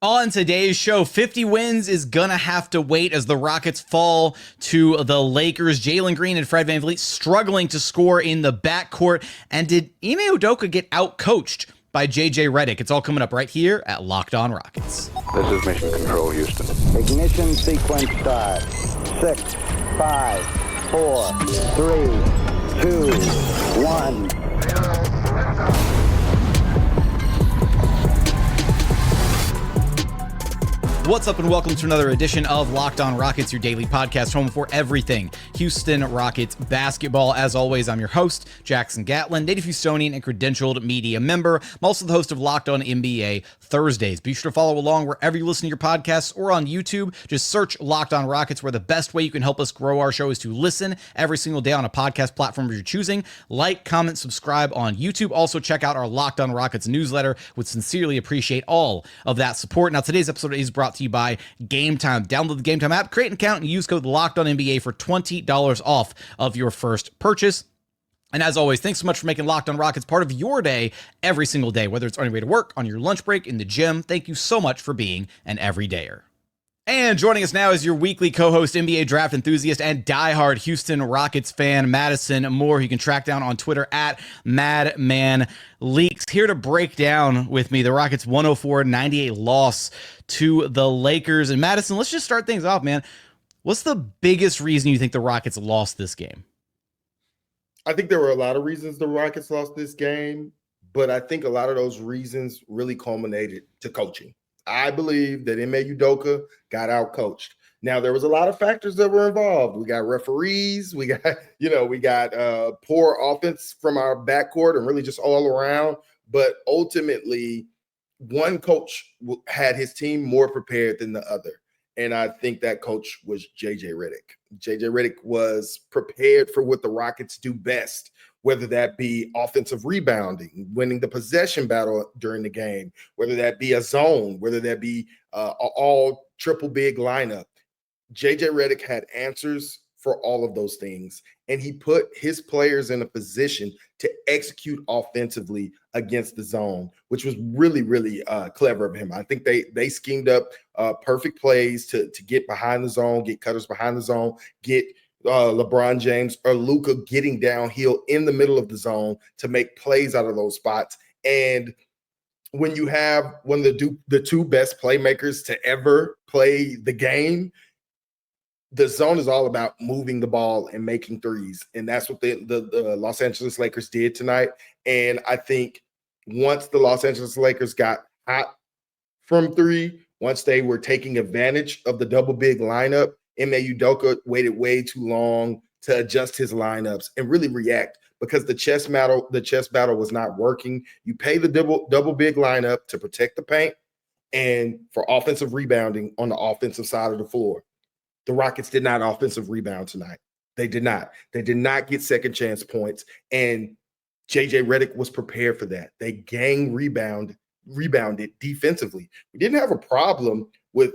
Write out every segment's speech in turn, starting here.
On today's show, 50 wins is gonna have to wait as the Rockets fall to the Lakers. Jalen Green and Fred VanVleet struggling to score in the backcourt. And did Ime Udoka get outcoached by JJ Redick? It's all coming up right here at Locked On Rockets. This is Mission Control, Houston. Ignition sequence start. 6, 5, 4, 3, 2, 1. What's up and welcome to another edition of Locked On Rockets, your daily podcast home for everything Houston Rockets basketball. As always, I'm your host, Jackson Gatlin, native Houstonian and credentialed media member. I'm also the host of Locked On NBA Thursdays. Be sure to follow along wherever you listen to your podcasts or on YouTube. Just search Locked On Rockets, where the best way you can help us grow our show is to listen every single day on a podcast platform you're choosing. Like, comment, subscribe on YouTube. Also, check out our Locked On Rockets newsletter. Would sincerely appreciate all of that support. Now, today's episode is brought to you by Game Time. Download the Game Time app, create an account, and use code LOCKEDONNBA for $20 off of your first purchase. And as always, thanks so much for making Locked On Rockets part of your day every single day, whether it's on your way to work, on your lunch break, in the gym. Thank you so much for being an everydayer. And joining us now is your weekly co-host, NBA draft enthusiast, and diehard Houston Rockets fan, Madison Moore. You can track down on Twitter at MadmanLeaks. Here to break down with me the Rockets' 104-98 loss to the Lakers. And Madison, let's just start things off, man. What's the biggest reason you think the Rockets lost this game? I think there were a lot of reasons the Rockets lost this game, but I think a lot of those reasons really culminated to coaching. I believe that Ime Udoka got out coached. Now, there was a lot of factors that were involved. We got referees, we got poor offense from our backcourt and really just all around. But ultimately, one coach had his team more prepared than the other. And I think that coach was JJ Redick. JJ Redick was prepared for what the Rockets do best, whether that be offensive rebounding, winning the possession battle during the game, whether that be a zone, whether that be all triple big lineup. JJ Redick had answers for all of those things, and he put his players in a position to execute offensively against the zone, which was really, really clever of him. I think they schemed up perfect plays to get behind the zone, get cutters behind the zone, get LeBron James or Luka getting downhill in the middle of the zone to make plays out of those spots. And when you have one of the two best playmakers to ever play the game, the zone is all about moving the ball and making threes. And that's what the Los Angeles Lakers did tonight. And I think once the Los Angeles Lakers got hot from three, once they were taking advantage of the double big lineup, Ime Udoka waited way too long to adjust his lineups and really react, because the chess battle was not working. You pay the double big lineup to protect the paint and for offensive rebounding on the offensive side of the floor. The Rockets did not offensive rebound tonight. They did not. They did not get second chance points, and JJ Redick was prepared for that. They gang rebounded defensively. We didn't have a problem with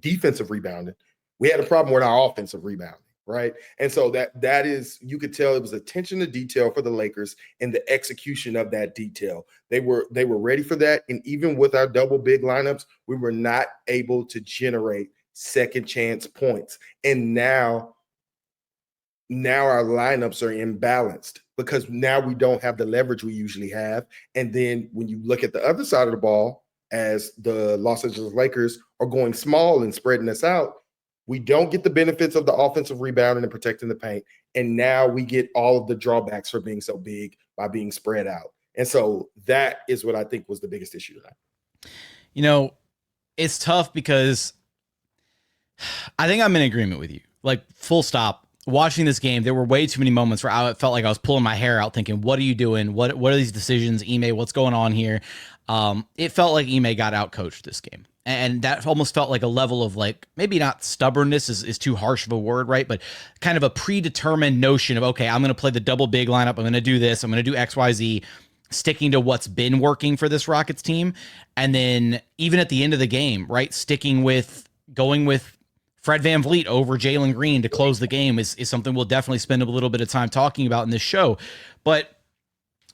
defensive rebounding. We had a problem with our offensive rebounding, right? And so that is, you could tell it was attention to detail for the Lakers and the execution of that detail. They were ready for that. And even with our double big lineups, we were not able to generate second chance points. And now our lineups are imbalanced because now we don't have the leverage we usually have. And then when you look at the other side of the ball, as the Los Angeles Lakers are going small and spreading us out, we don't get the benefits of the offensive rebounding and protecting the paint. And now we get all of the drawbacks for being so big by being spread out. And so that is what I think was the biggest issue tonight. You know, it's tough because I think I'm in agreement with you. Like, full stop. Watching this game, there were way too many moments where I felt like I was pulling my hair out thinking, what are you doing? What are these decisions? Ime, what's going on here? It felt like Ime got outcoached this game. And that almost felt like a level of, like, maybe not stubbornness is too harsh of a word, right? But kind of a predetermined notion of, okay, I'm going to play the double big lineup. I'm going to do this. I'm going to do X, Y, Z, sticking to what's been working for this Rockets team. And then even at the end of the game, right, going with Fred VanVleet over Jalen Green to close the game is something we'll definitely spend a little bit of time talking about in this show. But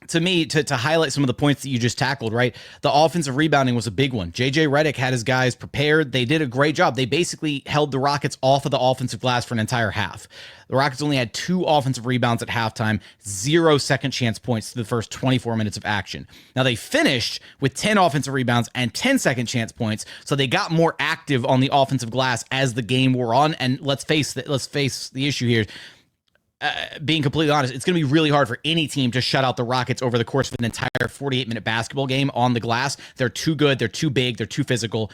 to me, to highlight some of the points that you just tackled, right? The offensive rebounding was a big one. JJ Redick had his guys prepared. They did a great job. They basically held the Rockets off of the offensive glass for an entire half. The Rockets only had 2 offensive rebounds at halftime, 0 second chance points to the first 24 minutes of action. Now they finished with 10 offensive rebounds and 10 second chance points, so they got more active on the offensive glass as the game wore on. And let's face the issue here. Being completely honest, it's going to be really hard for any team to shut out the Rockets over the course of an entire 48-minute basketball game on the glass. They're too good. They're too big. They're too physical.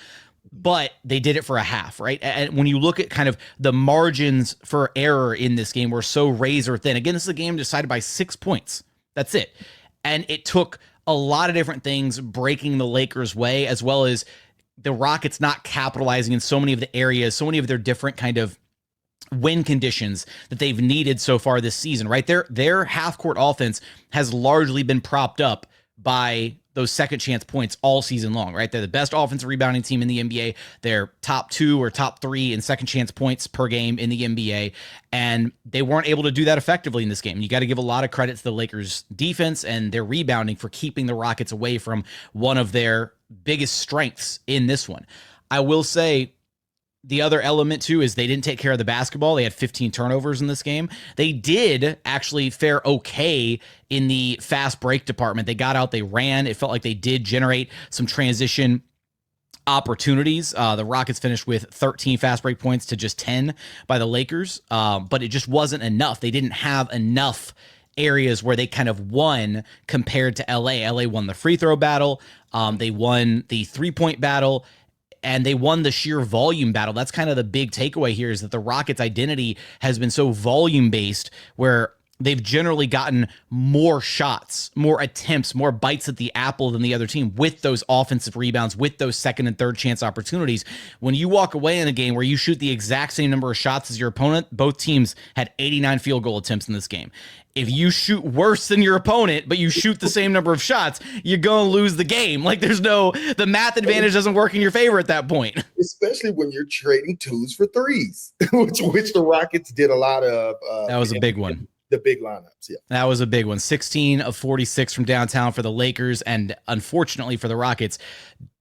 But they did it for a half, right? And when you look at kind of the margins for error in this game, were so razor thin. Again, this is a game decided by 6 points. That's it. And it took a lot of different things breaking the Lakers' way, as well as the Rockets not capitalizing in so many of the areas, so many of their different kind of win conditions that they've needed so far this season, right? Their half-court offense has largely been propped up by those second chance points all season long, right? They're the best offensive rebounding team in the NBA. They're top 2 or top 3 in second chance points per game in the NBA, and they weren't able to do that effectively in this game. You got to give a lot of credit to the Lakers' defense and their rebounding for keeping the Rockets away from one of their biggest strengths in this one. I will say, the other element, too, is they didn't take care of the basketball. They had 15 turnovers in this game. They did actually fare okay in the fast break department. They got out, they ran. It felt like they did generate some transition opportunities. The Rockets finished with 13 fast break points to just 10 by the Lakers, but it just wasn't enough. They didn't have enough areas where they kind of won compared to LA. LA won the free throw battle. They won the 3-point battle. And they won the sheer volume battle. That's kind of the big takeaway here, is that the Rockets' identity has been so volume-based, where they've generally gotten more shots, more attempts, more bites at the apple than the other team with those offensive rebounds, with those second and third chance opportunities. When you walk away in a game where you shoot the exact same number of shots as your opponent, both teams had 89 field goal attempts in this game. If you shoot worse than your opponent, but you shoot the same number of shots, you're going to lose the game. Like, the math advantage doesn't work in your favor at that point. Especially when you're trading 2s for 3s, which the Rockets did a lot of. That was a big one. The big lineups, yeah. That was a big one. 16 of 46 from downtown for the Lakers, and unfortunately for the Rockets,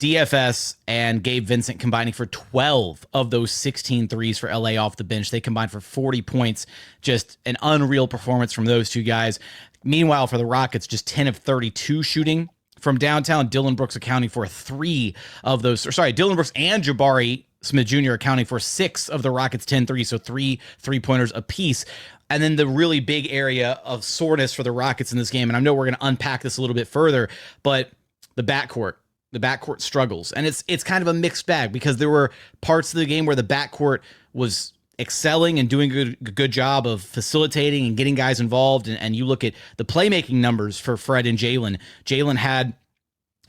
DFS and Gabe Vincent combining for 12 of those 16 threes for LA off the bench. They combined for 40 points. Just an unreal performance from those two guys. Meanwhile, for the Rockets, just 10 of 32 shooting from downtown. Dillon Brooks accounting for 3 of those. Dillon Brooks and Jabari Smith Jr. accounting for 6 of the Rockets' 10 threes, so 3 3-pointers apiece. And then the really big area of soreness for the Rockets in this game, and I know we're going to unpack this a little bit further, but the backcourt struggles. And it's kind of a mixed bag, because there were parts of the game where the backcourt was excelling and doing a good job of facilitating and getting guys involved. And you look at the playmaking numbers for Fred and Jalen. Jalen had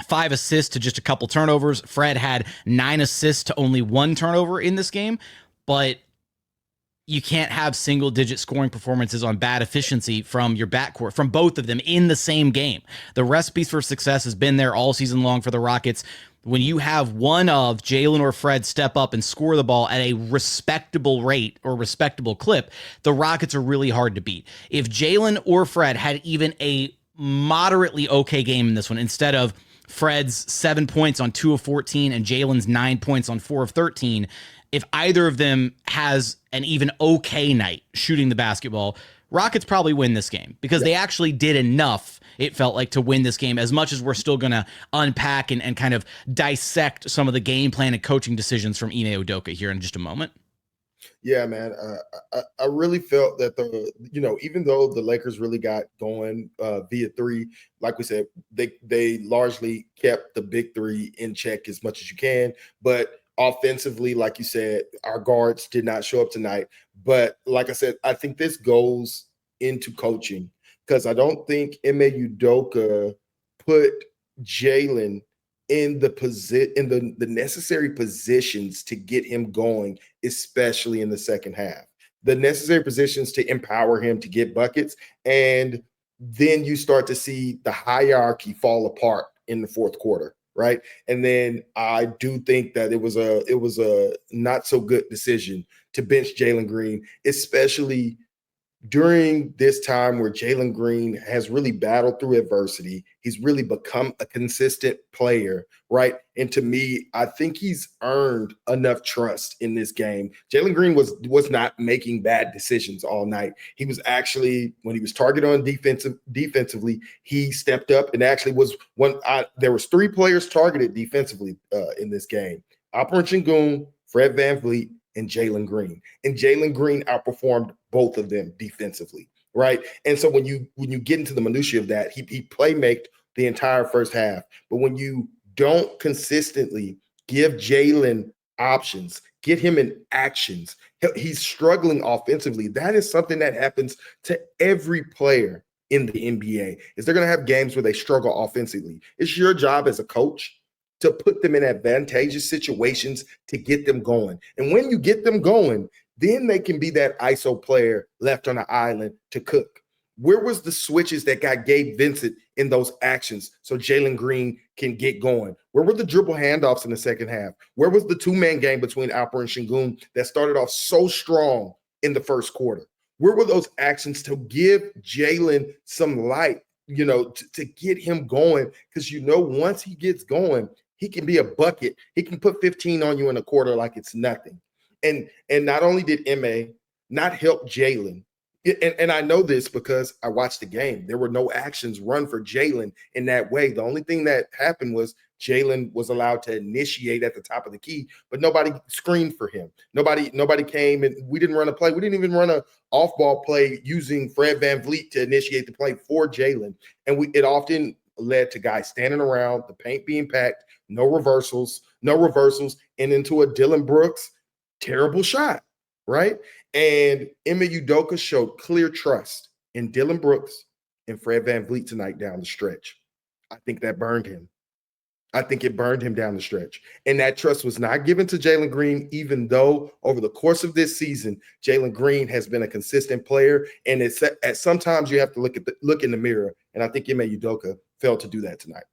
5 assists to just a couple turnovers. Fred had 9 assists to only 1 turnover in this game. But you can't have single-digit scoring performances on bad efficiency from your backcourt, from both of them in the same game. The recipes for success has been there all season long for the Rockets. When you have one of Jalen or Fred step up and score the ball at a respectable rate or respectable clip, the Rockets are really hard to beat. If Jalen or Fred had even a moderately okay game in this one, instead of Fred's 7 points on 2 of 14 and Jalen's 9 points on 4 of 13, if either of them has an even okay night shooting the basketball, Rockets probably win this game, because they actually did enough, it felt like, to win this game, as much as we're still going to unpack and kind of dissect some of the game plan and coaching decisions from Ime Udoka here in just a moment. Yeah, man. I really felt that even though the Lakers really got going via 3, like we said, they largely kept the big 3 in check as much as you can. But offensively, like you said, our guards did not show up tonight. But like I said, I think this goes into coaching, because I don't think Ime Udoka put Jalen in the necessary positions to get him going, especially in the second half. The necessary positions to empower him to get buckets, and then you start to see the hierarchy fall apart in the fourth quarter, right? And then I do think that it was a not so good decision to bench Jalen Green, especially during this time where Jalen Green has really battled through adversity, he's really become a consistent player, right? And to me, I think he's earned enough trust in this game. Jalen Green was not making bad decisions all night. He was actually, when he was targeted on defensively, he stepped up and actually was there was 3 players targeted defensively in this game. Alperen Sengun, Fred VanVleet, and Jalen Green. And Jalen Green outperformed both of them defensively, right? And so when you get into the minutiae of that, he playmaked the entire first half. But when you don't consistently give Jalen options, get him in actions, he's struggling offensively. That is something that happens to every player in the NBA. Is they're going to have games where they struggle offensively. It's your job as a coach to put them in advantageous situations to get them going. And when you get them going, then they can be that ISO player left on the island to cook. Where was the switches that got Gabe Vincent in those actions so Jalen Green can get going? Where were the dribble handoffs in the second half? Where was the 2-man game between Alperen and Sengun that started off so strong in the first quarter? Where were those actions to give Jalen some light, to get him going? Because once he gets going, he can be a bucket. He can put 15 on you in a quarter like it's nothing. And not only did Ime not help Jalen, and I know this because I watched the game. There were no actions run for Jalen in that way. The only thing that happened was Jalen was allowed to initiate at the top of the key, but nobody screened for him. Nobody came, and we didn't run a play. We didn't even run a off-ball play using Fred VanVleet to initiate the play for Jalen. And it often led to guys standing around, the paint being packed, no reversals, and into a Dillon Brooks terrible shot, right? And Ime Udoka showed clear trust in Dillon Brooks and Fred VanVleet tonight down the stretch. I think that burned him. I think it burned him down the stretch. And that trust was not given to Jalen Green, even though over the course of this season, Jalen Green has been a consistent player. And sometimes you have to look in the mirror. And I think Ime Udoka failed to do that tonight.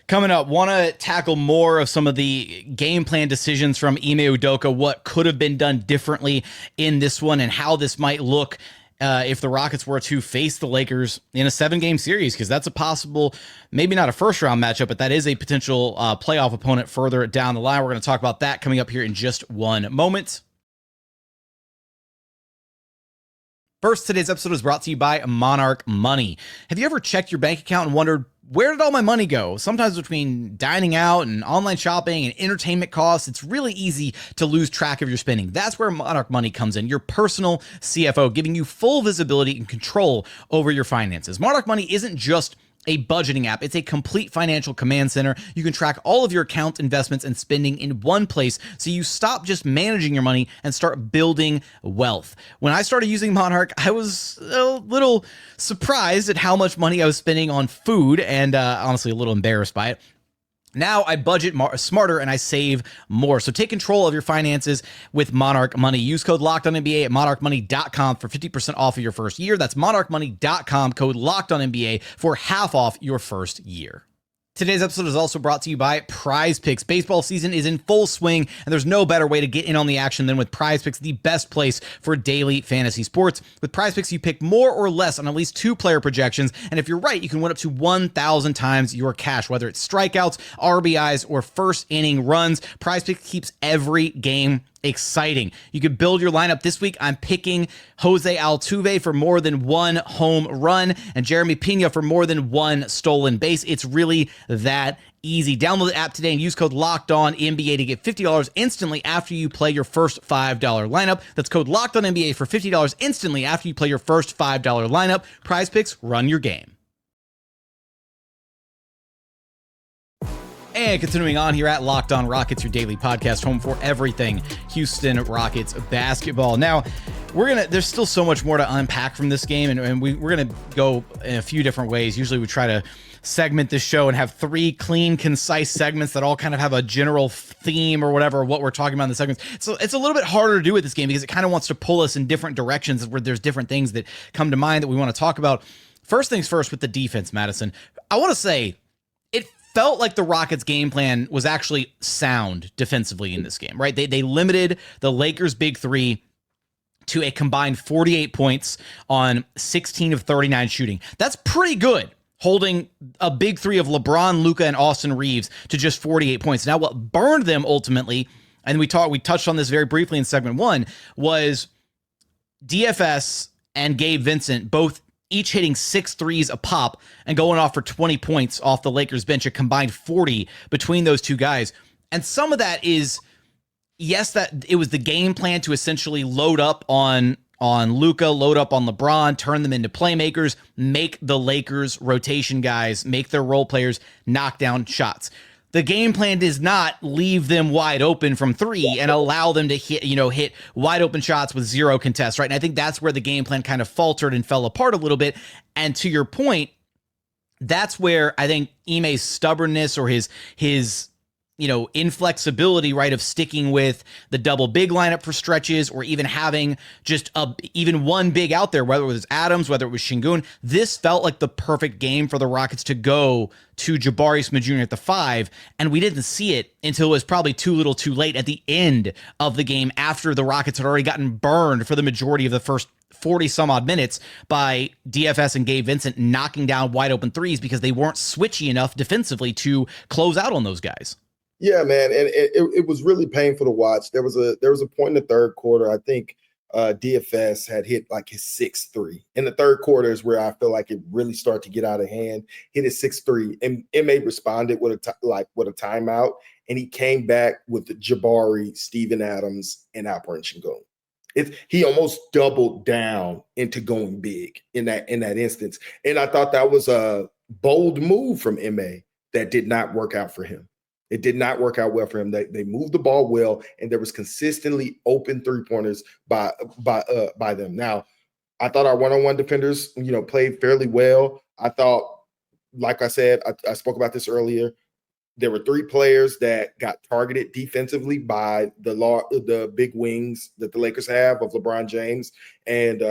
Coming up, want to tackle more of some of the game plan decisions from Ime Udoka, what could have been done differently in this one, and how this might look if the Rockets were to face the Lakers in a 7-game series, because that's a possible, maybe not a first-round matchup, but that is a potential playoff opponent further down the line. We're going to talk about that coming up here in just one moment. First, today's episode is brought to you by Monarch Money. Have you ever checked your bank account and wondered, where did all my money go? Sometimes between dining out and online shopping and entertainment costs, it's really easy to lose track of your spending. That's where Monarch Money comes in, your personal CFO, giving you full visibility and control over your finances. Monarch Money isn't just a budgeting app. It's a complete financial command center. You can track all of your accounts, investments, and spending in one place, so you stop just managing your money and start building wealth. When I started using Monarch, I was a little surprised at how much money I was spending on food, and honestly a little embarrassed by it. Now I budget smarter and I save more. So take control of your finances with Monarch Money. Use code LOCKEDONNBA at monarchmoney.com for 50% off of your first year. That's monarchmoney.com, code LOCKEDONNBA for half off your first year. Today's episode is also brought to you by Prize Picks. Baseball season is in full swing, and there's no better way to get in on the action than with Prize Picks, the best place for daily fantasy sports. With Prize Picks, you pick more or less on at least 2 player projections, and if you're right, you can win up to 1,000 times your cash, whether it's strikeouts, RBIs, or first inning runs. Prize Picks keeps every game exciting. You could build your lineup this week. I'm picking Jose Altuve for more than 1 home run and Jeremy Pena for more than 1 stolen base. It's really that easy. Download the app today and use code LOCKEDONNBA to get $50 instantly after you play your first $5 lineup. That's code LOCKEDONNBA for $50 instantly after you play your first $5 lineup. Prize Picks, run your game. And continuing on here at Locked On Rockets, your daily podcast, home for everything Houston Rockets basketball. Now, there's still so much more to unpack from this game, and we're going to go in a few different ways. Usually we try to segment this show and have 3 clean, concise segments that all kind of have a general theme or whatever, what we're talking about in the segments. So it's a little bit harder to do with this game because it kind of wants to pull us in different directions where there's different things that come to mind that we want to talk about. First things first with the defense, Madison. I want to say, felt like the Rockets' game plan was actually sound defensively in this game, right? They limited the Lakers' big 3 to a combined 48 points on 16 of 39 shooting. That's pretty good, holding a big three of LeBron, Luka, and Austin Reeves to just 48 points. Now, what burned them ultimately, and we touched on this very briefly in segment one, was DFS and Gabe Vincent both each hitting 6 threes a pop and going off for 20 points off the Lakers bench, a combined 40 between those two guys. And some of that is, yes, that it was the game plan to essentially load up on Luka, load up on LeBron, turn them into playmakers, make the Lakers rotation guys, make their role players knock down shots. The game plan does not leave them wide open from three and allow them to hit wide open shots with zero contests, right? And I think that's where the game plan kind of faltered and fell apart a little bit. And to your point, that's where I think Ime's stubbornness or his inflexibility, right, of sticking with the double big lineup for stretches, or even having just even one big out there, whether it was Adams, whether it was Sengun. This felt like the perfect game for the Rockets to go to Jabari Smith Jr. at the 5, and we didn't see it until it was probably too little too late at the end of the game, after the Rockets had already gotten burned for the majority of the first 40 some odd minutes by DFS and Gabe Vincent knocking down wide open threes because they weren't switchy enough defensively to close out on those guys. Yeah, man, and it was really painful to watch. There was a point in the third quarter, I think DFS had hit like his 6-3. In the third quarter is where I feel like it really started to get out of hand. Hit his 6-3, and Ime responded with a timeout, and he came back with Jabari, Steven Adams, and Alperen Sengun. He almost doubled down into going big in that instance, and I thought that was a bold move from Ime that did not work out for him. It did not work out well for him. They moved the ball well, and there was consistently open three-pointers by them. Now, I thought our one-on-one defenders, played fairly well. I thought, like I said, I spoke about this earlier, there were 3 players that got targeted defensively by the big wings that the Lakers have of LeBron James and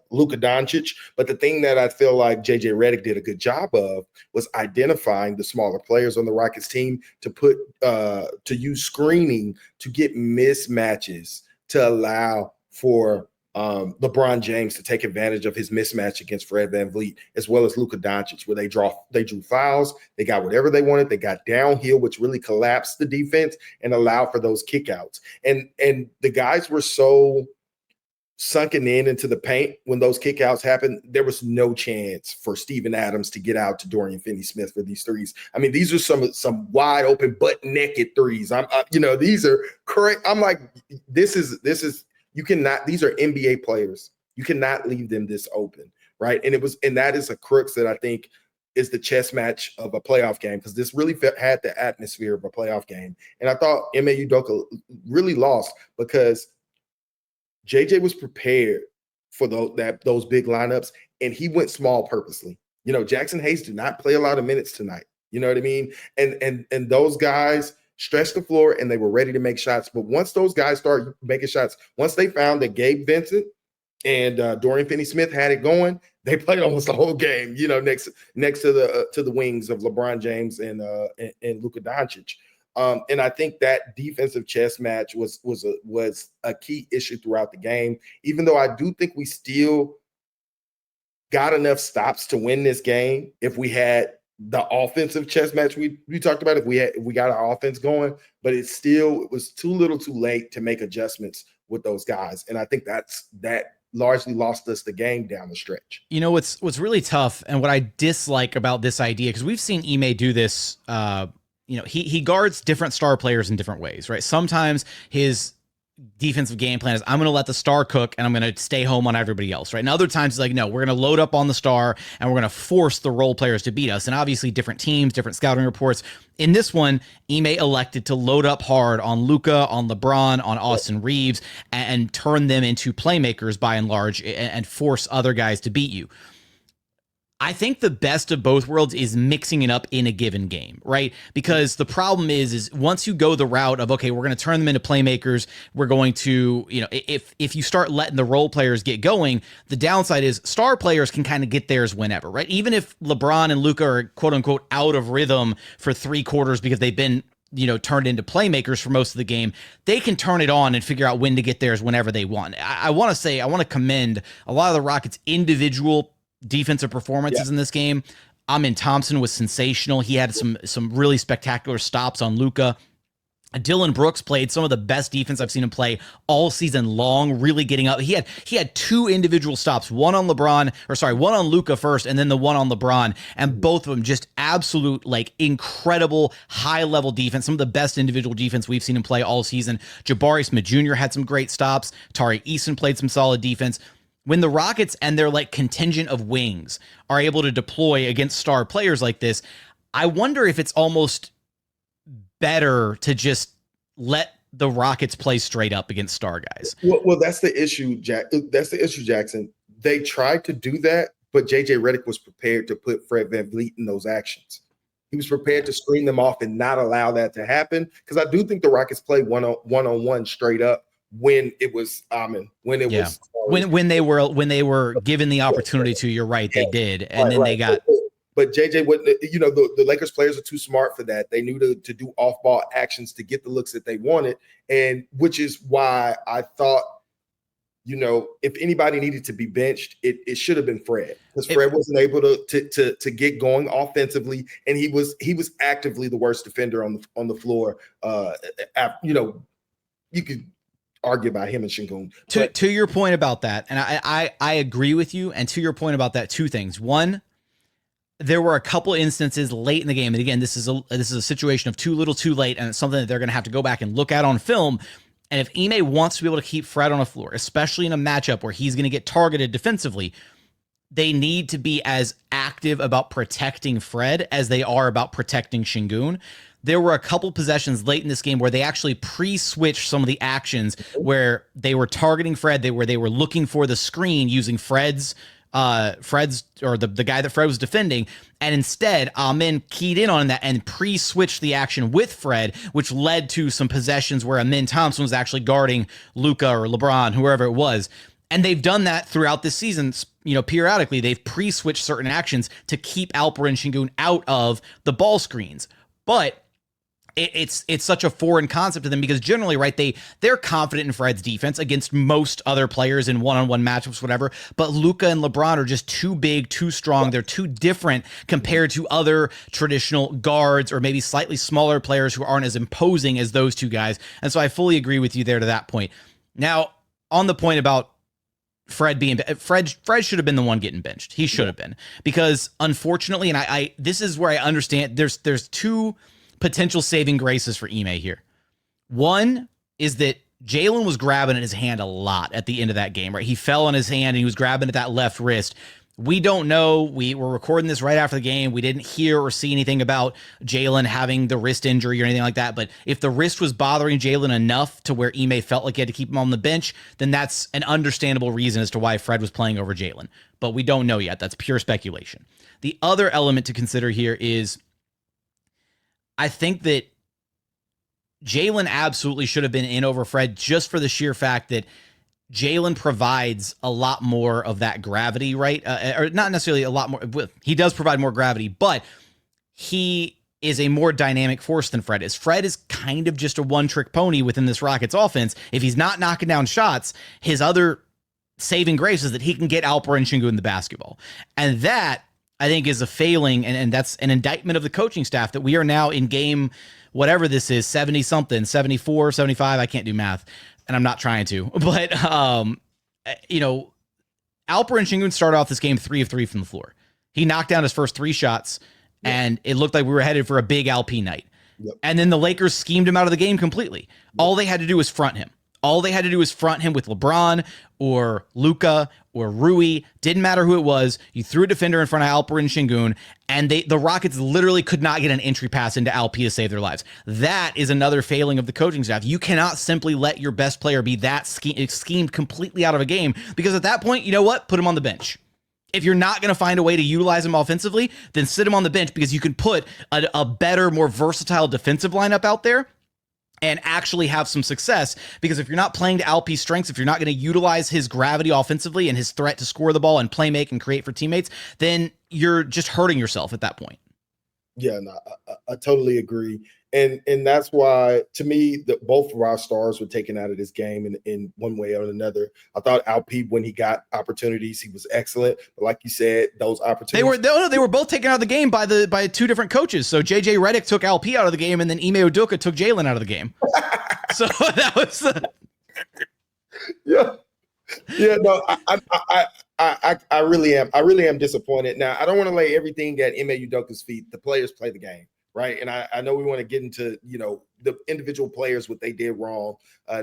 Luka Doncic. But the thing that I feel like JJ Redick did a good job of was identifying the smaller players on the Rockets team to use screening to get mismatches to allow for LeBron James to take advantage of his mismatch against Fred VanVleet, as well as Luka Doncic, where they drew fouls, they got whatever they wanted, they got downhill, which really collapsed the defense and allowed for those kickouts. And the guys were so sunken into the paint when those kickouts happened, there was no chance for Steven Adams to get out to Dorian Finney-Smith for these threes. I mean, these are some wide open, butt naked threes. These are correct. I'm like, this is. You cannot, these are NBA players. You cannot leave them this open, right? And that is a crux that I think is the chess match of a playoff game, because this really had the atmosphere of a playoff game. And I thought Ime Udoka really lost because JJ was prepared for those big lineups, and he went small purposely. Jackson Hayes did not play a lot of minutes tonight. You know what I mean? And those guys stretched the floor, and they were ready to make shots. But once those guys started making shots, once they found that Gabe Vincent and Dorian Finney-Smith had it going, they played almost the whole game, next to the wings of LeBron James and Luka Doncic. And I think that defensive chess match was a key issue throughout the game, even though I do think we still got enough stops to win this game if we had the offensive chess match we talked about, if we got our offense going. But it was too little too late to make adjustments with those guys. And I think that largely lost us the game down the stretch. What's really tough, and what I dislike about this idea, because we've seen Ime do this, he guards different star players in different ways, right? Sometimes his defensive game plan is, I'm going to let the star cook and I'm going to stay home on everybody else, right? And other times it's like, no, we're going to load up on the star and we're going to force the role players to beat us. And obviously different teams, different scouting reports. In this one, Ime elected to load up hard on Luka, on LeBron, on Austin Reeves, and turn them into playmakers by and large, and force other guys to beat you. I think the best of both worlds is mixing it up in a given game, right? Because the problem is once you go the route of, okay, we're going to turn them into playmakers, we're going to, if you start letting the role players get going, the downside is star players can kind of get theirs whenever, right? Even if LeBron and Luka are quote unquote out of rhythm for 3 quarters because they've been turned into playmakers for most of the game. They can turn it on and figure out when to get theirs whenever they want. I want to commend a lot of the Rockets' individual defensive performances in this game. Thompson was sensational. He had some really spectacular stops on Luka. Dillon Brooks played some of the best defense I've seen him play all season long, really getting up. He had 2 individual stops, one on Luka first, and then the one on LeBron, and both of them just absolute, incredible high-level defense, some of the best individual defense we've seen him play all season. Jabari Smith Jr. had some great stops. Tari Eason played some solid defense. When the Rockets and their contingent of wings are able to deploy against star players like this, I wonder if it's almost better to just let the Rockets play straight up against star guys. Well, that's the issue, Jack. That's the issue, Jackson. They tried to do that, but JJ Redick was prepared to put Fred VanVleet in those actions. He was prepared to screen them off and not allow that to happen. Because I do think the Rockets played one-on-one straight up when it was when they were given the opportunity to. You're right, they did, and then they got. But JJ wouldn't, the Lakers players are too smart for that. They knew to do off-ball actions to get the looks that they wanted, and which is why I thought, if anybody needed to be benched, it should have been Fred, because Fred wasn't able to get going offensively, and he was actively the worst defender on the floor. You could argue about him and Sengun. To your point about that, and I agree with you. And to your point about that, 2 things. One, there were a couple instances late in the game, and again, this is a situation of too little, too late, and it's something that they're going to have to go back and look at on film. And if Ime wants to be able to keep Fred on the floor, especially in a matchup where he's going to get targeted defensively, they need to be as active about protecting Fred as they are about protecting Sengun. There were a couple possessions late in this game where they actually pre-switched some of the actions where they were targeting Fred, where they were looking for the screen using Fred's or the guy that Fred was defending, and instead Amin keyed in on that and pre-switched the action with Fred, which led to some possessions where Thompson was actually guarding Luka or LeBron, whoever it was. And they've done that throughout this season. Periodically they've pre-switched certain actions to keep Alperen and Sengun out of the ball screens. But it's such a foreign concept to them because generally, right, they're confident in Fred's defense against most other players in one-on-one matchups, whatever. But Luka and LeBron are just too big, too strong. They're too different compared to other traditional guards or maybe slightly smaller players who aren't as imposing as those 2 guys. And so I fully agree with you there to that point. Now, on the point about Fred should have been the one getting benched. He should have been, because unfortunately, and I this is where I understand there's 2 potential saving graces for Ime here. One is that Jalen was grabbing at his hand a lot at the end of that game, right? He fell on his hand and he was grabbing at that left wrist. We don't know. We were recording this right after the game. We didn't hear or see anything about Jalen having the wrist injury or anything like that. But if the wrist was bothering Jalen enough to where Ime felt like he had to keep him on the bench, then that's an understandable reason as to why Fred was playing over Jalen. But we don't know yet. That's pure speculation. The other element to consider here is I think that Jalen absolutely should have been in over Fred just for the sheer fact that Jalen provides a lot more of that gravity, right? Or not necessarily a lot more. He does provide more gravity, but he is a more dynamic force than Fred is. Fred is kind of just a one-trick pony within this Rockets offense. If he's not knocking down shots, his other saving grace is that he can get Alperen and Sengun in the basketball. And that, I think, is a failing, and that's an indictment of the coaching staff that we are now in game, whatever this is, 70-something, 74, 75, I can't do math, and I'm not trying to. But, Alperen and Sengun started off this game 3 of 3 from the floor. He knocked down his first 3 shots, and it looked like we were headed for a big LP night. Yep. And then the Lakers schemed him out of the game completely. Yep. All they had to do was front him. All they had to do was front him with LeBron or Luka or Rui. Didn't matter who it was. You threw a defender in front of Alperen and Sengun, and the Rockets literally could not get an entry pass into LP to save their lives. That is another failing of the coaching staff. You cannot simply let your best player be that schemed completely out of a game, because at that point, you know what? Put him on the bench. If you're not going to find a way to utilize him offensively, then sit him on the bench, because you can put a better, more versatile defensive lineup out there and actually have some success. Because if you're not playing to LP's strengths, if you're not going to utilize his gravity offensively and his threat to score the ball and play make and create for teammates, then you're just hurting yourself at that point. Yeah, no, I totally agree. And that's why, to me, both of our stars were taken out of this game in one way or another. I thought Alperen, when he got opportunities, he was excellent. But like you said, those opportunities they were both taken out of the game by two different coaches. So JJ Redick took Alperen out of the game, and then Ime Udoka took Jalen out of the game. So that was yeah. No, I really am disappointed. Now, I don't want to lay everything at Ime Udoka's feet. The players play the game. Right. And I know we want to get into, the individual players, what they did wrong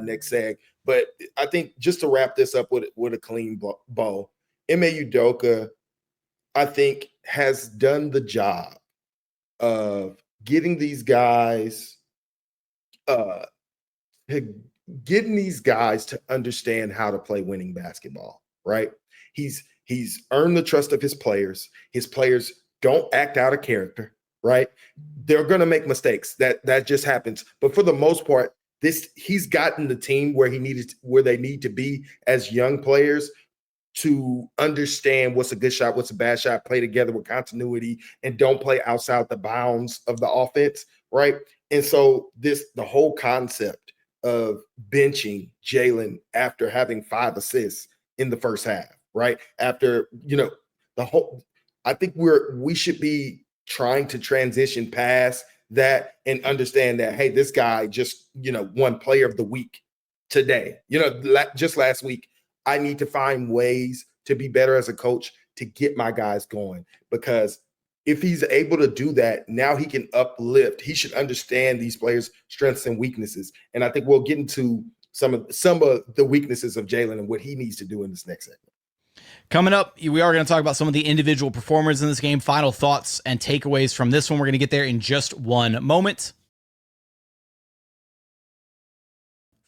next seg. But I think just to wrap this up with a clean bow, Ime Udoka, I think, has done the job of getting these guys to understand how to play winning basketball. Right. He's earned the trust of his players. His players don't act out of character. Right. They're going to make mistakes. That just happens. But for the most part, he's gotten the team where they need to be as young players to understand what's a good shot, what's a bad shot, play together with continuity, and don't play outside the bounds of the offense. Right. And so the whole concept of benching Jalen after having 5 assists in the first half, right? After, I think we should be trying to transition past that and understand that, hey, this guy just, won player of the week today. Just last week, I need to find ways to be better as a coach to get my guys going, because if he's able to do that, now he can uplift. He should understand these players' strengths and weaknesses. And I think we'll get into some of the weaknesses of Jalen and what he needs to do in this next segment. Coming up, we are going to talk about some of the individual performers in this game, final thoughts and takeaways from this one. We're going to get there in just one moment.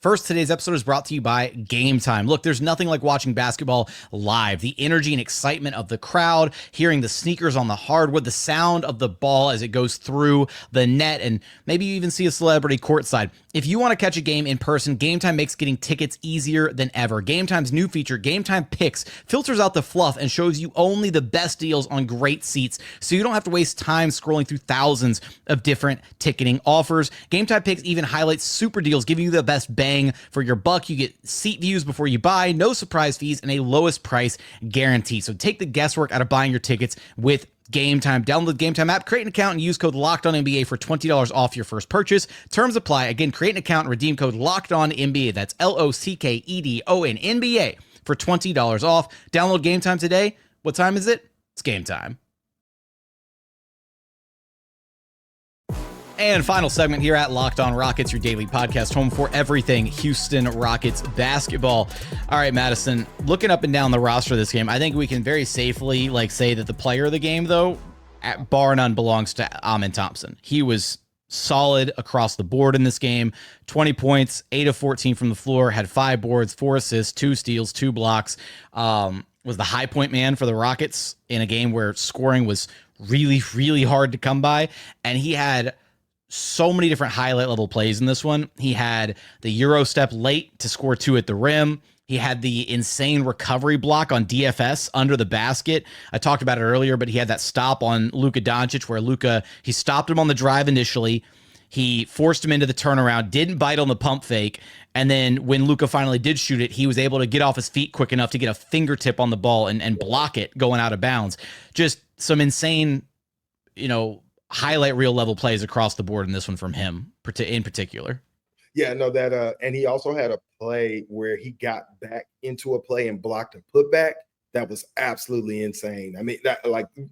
First, today's episode is brought to you by Game Time. Look, there's nothing like watching basketball live. The energy and excitement of the crowd, hearing the sneakers on the hardwood, the sound of the ball as it goes through the net, and maybe you even see a celebrity courtside. If you want to catch a game in person, Game Time makes getting tickets easier than ever. Game Time's new feature, Game Time Picks, filters out the fluff and shows you only the best deals on great seats, so you don't have to waste time scrolling through thousands of different ticketing offers. Game Time Picks even highlights super deals, giving you the best bang for your buck. You get seat views before you buy, no surprise fees, and a lowest price guarantee. So take the guesswork out of buying your tickets with Game Time. Download the Game Time app, create an account, and use code LOCKEDONNBA for $20 off your first purchase. Terms apply. Again, create an account and redeem code LOCKEDONNBA. That's LOCKEDONNBA for $20 off. Download Game Time today. What time is it? It's game time. And final segment here at Locked On Rockets, your daily podcast, home for everything Houston Rockets basketball. All right, Madison, looking up and down the roster of this game, I think we can very safely say that the player of the game, though, bar none, belongs to Amen Thompson. He was solid across the board in this game. 20 points, 8 of 14 from the floor, had 5 boards, 4 assists, 2 steals, 2 blocks. Was the high point man for the Rockets in a game where scoring was really, really hard to come by. And he had so many different highlight level plays in this one. He had the Euro step late to score 2 at the rim. He had the insane recovery block on DFS under the basket. I talked about it earlier, but he had that stop on Luka Doncic where he stopped him on the drive initially. He forced him into the turnaround, didn't bite on the pump fake. And then when Luka finally did shoot it, he was able to get off his feet quick enough to get a fingertip on the ball and block it going out of bounds. Just some insane, highlight reel level plays across the board in this one from him in particular. Yeah, no, and he also had a play where he got back into a play and blocked a putback. That was absolutely insane. I mean, that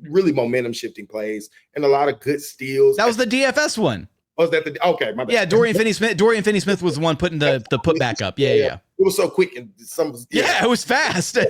really momentum shifting plays and a lot of good steals. That was the DFS one. Was that okay? My bad. Yeah, Dorian Finney-Smith was the one putting the putback up. Yeah. It was so quick and it was fast. I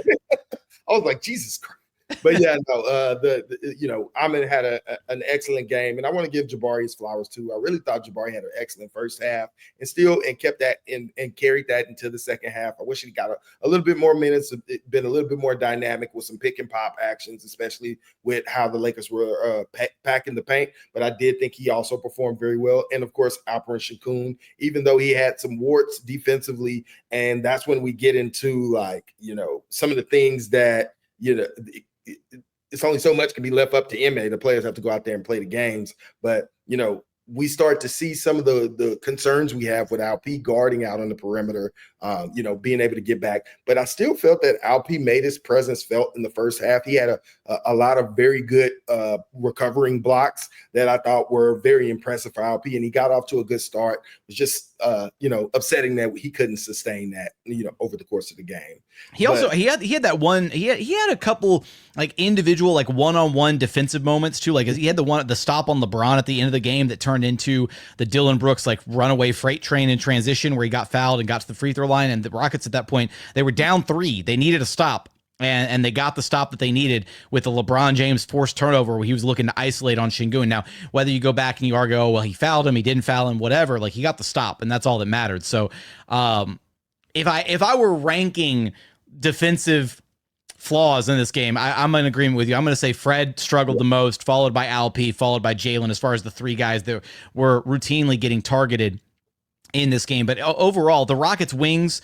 was like, Jesus Christ. But yeah, no, Amen had an excellent game, and I want to give Jabari his flowers too. I really thought Jabari had an excellent first half, and kept that and carried that into the second half. I wish he got a little bit more minutes, been a little bit more dynamic with some pick and pop actions, especially with how the Lakers were packing the paint. But I did think he also performed very well, and of course, Alperen Sengun, even though he had some warts defensively, and that's when we get into some of the things that it's only so much can be left up to Ime. The players have to go out there and play the games. But, we start to see some of the concerns we have with Alp guarding out on the perimeter, being able to get back. But I still felt that Alp made his presence felt in the first half. He had a lot of very good recovering blocks that I thought were very impressive for Alp, and he got off to a good start. It was just, upsetting that he couldn't sustain that, over the course of the game. He had that one. He had a couple like individual like one-on-one defensive moments too. Like he had the stop on LeBron at the end of the game that turned into the Dillon Brooks like runaway freight train in transition where he got fouled and got to the free throw line. And the Rockets at that point, they were down 3. They needed a stop. And they got the stop that they needed with the LeBron James forced turnover where he was looking to isolate on Sengun. Now, whether you go back and you argue, oh, well, he fouled him, he didn't foul him, whatever, like he got the stop, and that's all that mattered. So if I were ranking defensive flaws in this game, I'm in agreement with you. I'm going to say Fred struggled the most, followed by Alp, followed by Jalen, as far as the 3 guys that were routinely getting targeted in this game. But overall, the Rockets' wings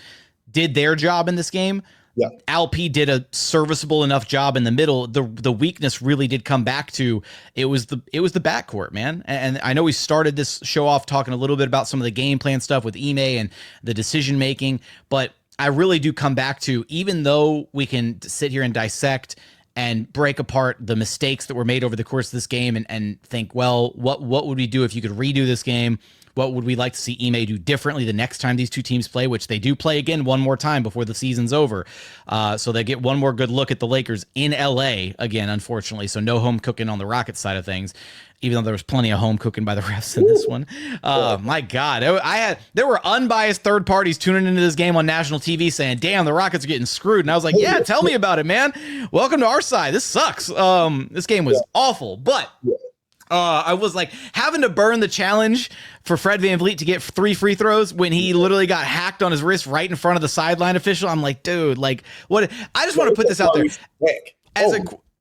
did their job in this game. Yeah. Alp did a serviceable enough job in the middle. The weakness really did come back to it was the backcourt, man. And I know we started this show off talking a little bit about some of the game plan stuff with Ime and the decision making, but I really do come back to, even though we can sit here and dissect and break apart the mistakes that were made over the course of this game and think, well, what would we do if you could redo this game? What would we like to see Ime do differently the next time these two teams play, which they do play again one more time before the season's over. So they get one more good look at the Lakers in LA again, unfortunately. So no home cooking on the Rockets side of things, even though there was plenty of home cooking by the refs in this one. My God, there were unbiased third parties tuning into this game on national TV saying, damn, the Rockets are getting screwed. And I was like, yeah, tell me about it, man. Welcome to our side. This sucks. This game was awful, but I was like having to burn the challenge for Fred VanVleet to get 3 free throws when he literally got hacked on his wrist right in front of the sideline official. I'm like, dude, like what? I just want to put this out there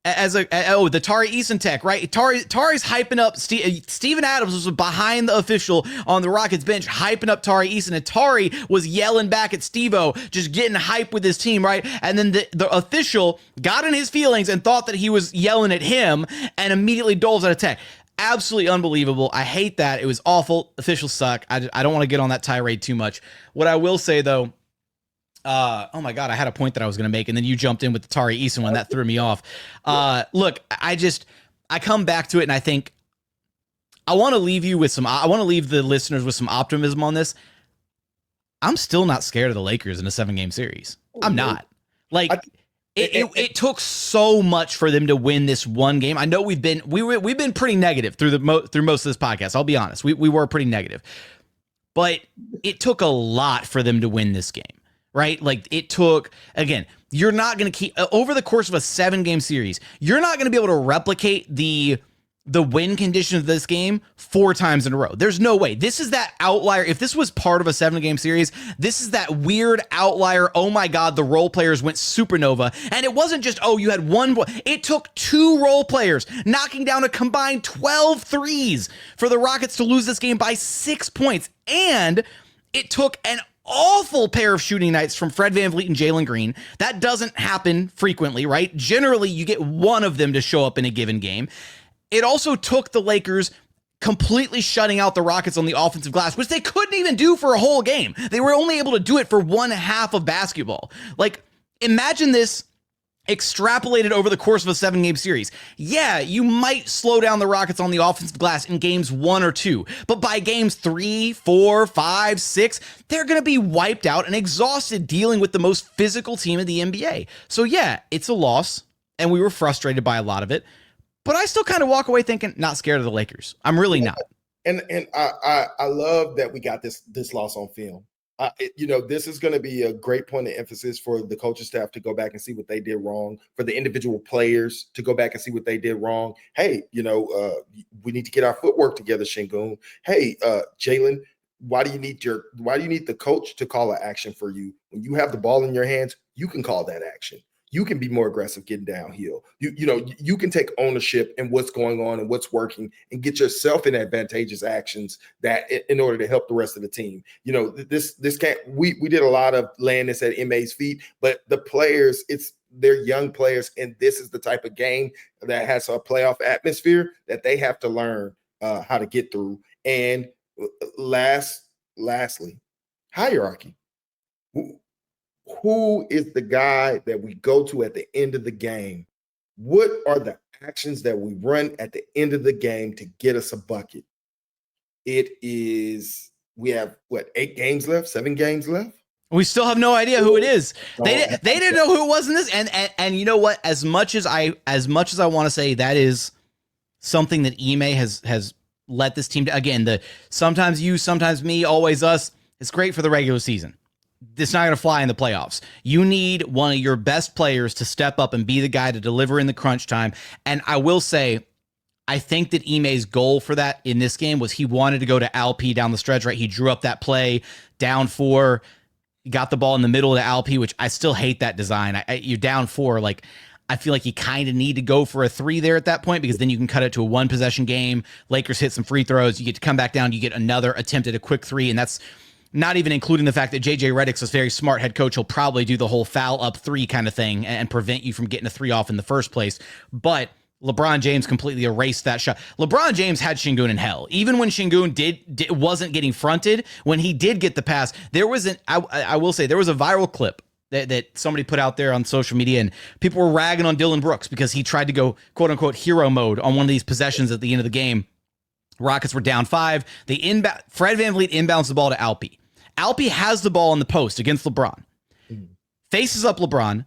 as the Tari Eason tech, right? Tari's hyping up Steven Adams was behind the official on the Rockets bench, hyping up Tari Eason, and Tari was yelling back at Steve-O, just getting hype with his team, right? And then the official got in his feelings and thought that he was yelling at him and immediately doles out a tech. Absolutely unbelievable. I hate that. It was awful. Officials suck. I don't want to get on that tirade too much. What I will say though, oh my God, I had a point that I was going to make, and then you jumped in with the Tari Eason one. That threw me off. Look, I come back to it, and I think I want to leave the listeners with some optimism on this. I'm still not scared of the Lakers in a 7-game series. I'm not. Like, it took so much for them to win this one game. I know we've been pretty negative through most of this podcast. I'll be honest. We were pretty negative. But it took a lot for them to win this game. Right? Like it took, again, you're not going to keep over the course of a 7-game series. You're not going to be able to replicate the win conditions of this game 4 times in a row. There's no way. This is that outlier. If this was part of a 7-game series, this is that weird outlier. Oh my God, the role players went supernova. And it wasn't just, oh, you had one. It took 2 role players knocking down a combined 12 threes for the Rockets to lose this game by 6 points. And it took an awful pair of shooting nights from Fred VanVleet and Jalen Green. That doesn't happen frequently, right? Generally, you get one of them to show up in a given game. It also took the Lakers completely shutting out the Rockets on the offensive glass, which they couldn't even do for a whole game. They were only able to do it for one half of basketball. Like, imagine this extrapolated over the course of a 7-game series. Yeah, you might slow down the Rockets on the offensive glass in games 1 or 2, but by games 3, 4, 5, 6, they're going to be wiped out and exhausted dealing with the most physical team in the NBA. So yeah, it's a loss, and we were frustrated by a lot of it, but I still kind of walk away thinking, not scared of the Lakers. I'm really not. And I love that we got this loss on film. This is going to be a great point of emphasis for the coaching staff to go back and see what they did wrong, for the individual players to go back and see what they did wrong. Hey, we need to get our footwork together, Sengun. Hey, Jalen, why do you need the coach to call an action for you? When you have the ball in your hands, you can call that action. You can be more aggressive getting downhill. You can take ownership in what's going on and what's working and get yourself in advantageous actions that in order to help the rest of the team. This can't, we did a lot of laying this at Ime's feet, but the players, they're young players, and this is the type of game that has a playoff atmosphere that they have to learn how to get through. And lastly, hierarchy. Who is the guy that we go to at the end of the game? What are the actions that we run at the end of the game to get us a bucket? We have 7 games left? We still have no idea who it is. They didn't know who it was in this. And you know what? As much as I want to say that is something that Ime has let this team do. Again, the sometimes you, sometimes me, always us. It's great for the regular season. It's not going to fly in the playoffs. You need one of your best players to step up and be the guy to deliver in the crunch time. And I will say, I think that Ime's goal for that in this game was he wanted to go to Alp down the stretch, right? He drew up that play, down 4, got the ball in the middle of the Alp, which I still hate that design. You're down 4, like, I feel like you kind of need to go for a 3 there at that point, because then you can cut it to a 1-possession game. Lakers hit some free throws. You get to come back down. You get another attempt at a quick 3, and that's not even including the fact that JJ Redick's a very smart head coach. He'll probably do the whole foul up 3 kind of thing and prevent you from getting a 3 off in the first place. But LeBron James completely erased that shot. LeBron James had Sengun in hell. Even when Sengun wasn't getting fronted, when he did get the pass, there was I will say there was a viral clip that somebody put out there on social media, and people were ragging on Dillon Brooks because he tried to go quote unquote hero mode on one of these possessions at the end of the game. Rockets were down 5. Fred VanVleet inbounds the ball to Alpe. Alpe has the ball in the post against LeBron. Faces up LeBron,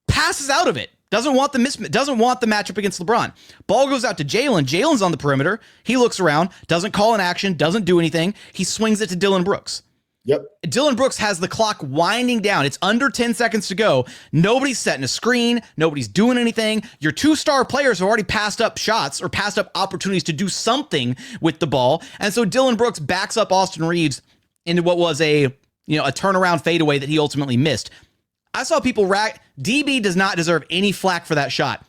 passes out of it. Doesn't want the matchup against LeBron. Ball goes out to Jalen. Jalen's on the perimeter. He looks around, doesn't call an action, doesn't do anything. He swings it to Dillon Brooks. Yep. Dillon Brooks has the clock winding down. It's under 10 seconds to go. Nobody's setting a screen. Nobody's doing anything. Your 2 star players have already passed up shots or passed up opportunities to do something with the ball. And so Dillon Brooks backs up Austin Reeves into what was a turnaround fadeaway that he ultimately missed. I saw people DB does not deserve any flack for that shot.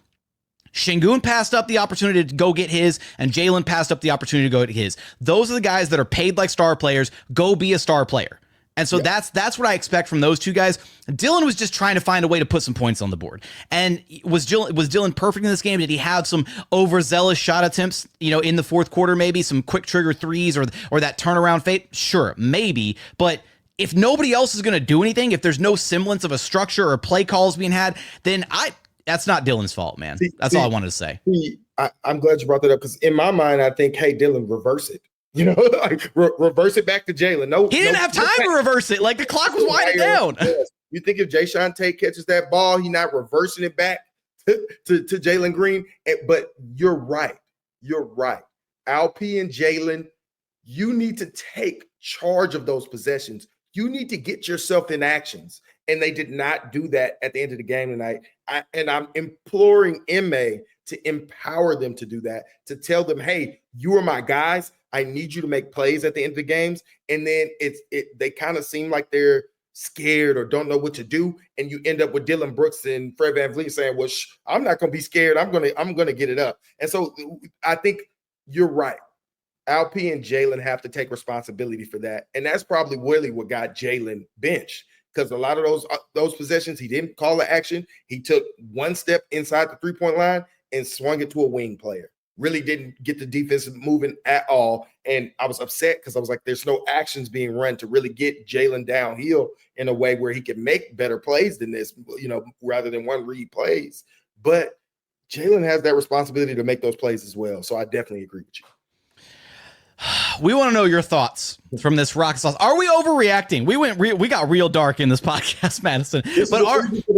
Sengun passed up the opportunity to go get his, and Jalen passed up the opportunity to go get his. Those are the guys that are paid like star players. Go be a star player. And so that's what I expect from those 2 guys. Dillon was just trying to find a way to put some points on the board. And was Dillon perfect in this game? Did he have some overzealous shot attempts, in the fourth quarter, maybe some quick trigger 3s or that turnaround fade? Sure, maybe. But if nobody else is going to do anything, if there's no semblance of a structure or play calls being had, then that's not Dillon's fault, man. That's all I wanted to say. I'm glad you brought that up, because in my mind, I think, hey, Dillon, reverse it. Like reverse it back to Jalen. No, he didn't have time to reverse it. Like, the clock was winding down. You think if Jayshawn Tate catches that ball, he's not reversing it back to Jalen Green? But you're right. Alpe and Jalen, you need to take charge of those possessions. You need to get yourself in actions. And they did not do that at the end of the game tonight. I'm imploring Ime to empower them to do that, to tell them, hey, you are my guys. I need you to make plays at the end of the games. And then they kind of seem like they're scared or don't know what to do. And you end up with Dillon Brooks and Fred VanVleet saying, well, I'm not going to be scared. I'm going to get it up. And so I think you're right. Alpe and Jalen have to take responsibility for that. And that's probably really what got Jalen benched, because a lot of those possessions, he didn't call the action. He took one step inside the 3-point line and swung it to a wing player. Really didn't get the defense moving at all. And I was upset because I was like, there's no actions being run to really get Jalen downhill in a way where he can make better plays than this, rather than one read plays. But Jalen has that responsibility to make those plays as well. So I definitely agree with you. We want to know your thoughts from this Rockets loss. Are we overreacting? We got real dark in this podcast, Madison. This is the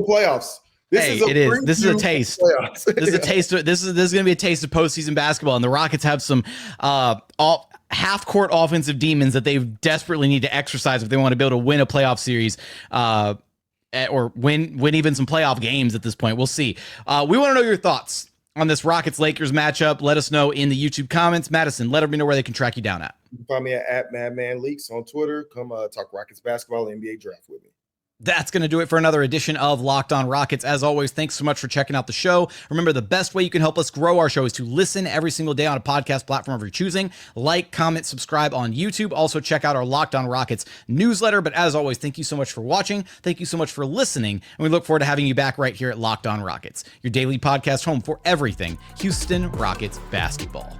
playoffs. This is a taste. This is a taste. This is going to be a taste of postseason basketball, and the Rockets have some half-court offensive demons that they desperately need to exercise if they want to be able to win a playoff series, or win even some playoff games at this point. We'll see. We want to know your thoughts on this Rockets-Lakers matchup. Let us know in the YouTube comments. Madison, let everybody know where they can track you down at. You can find me at MadmanLeaks on Twitter. Come talk Rockets basketball and NBA draft with me. That's going to do it for another edition of Locked On Rockets. As always, thanks so much for checking out the show. Remember, the best way you can help us grow our show is to listen every single day on a podcast platform of your choosing. Like, comment, subscribe on YouTube. Also, check out our Locked On Rockets newsletter. But as always, thank you so much for watching. Thank you so much for listening. And we look forward to having you back right here at Locked On Rockets, your daily podcast home for everything Houston Rockets basketball.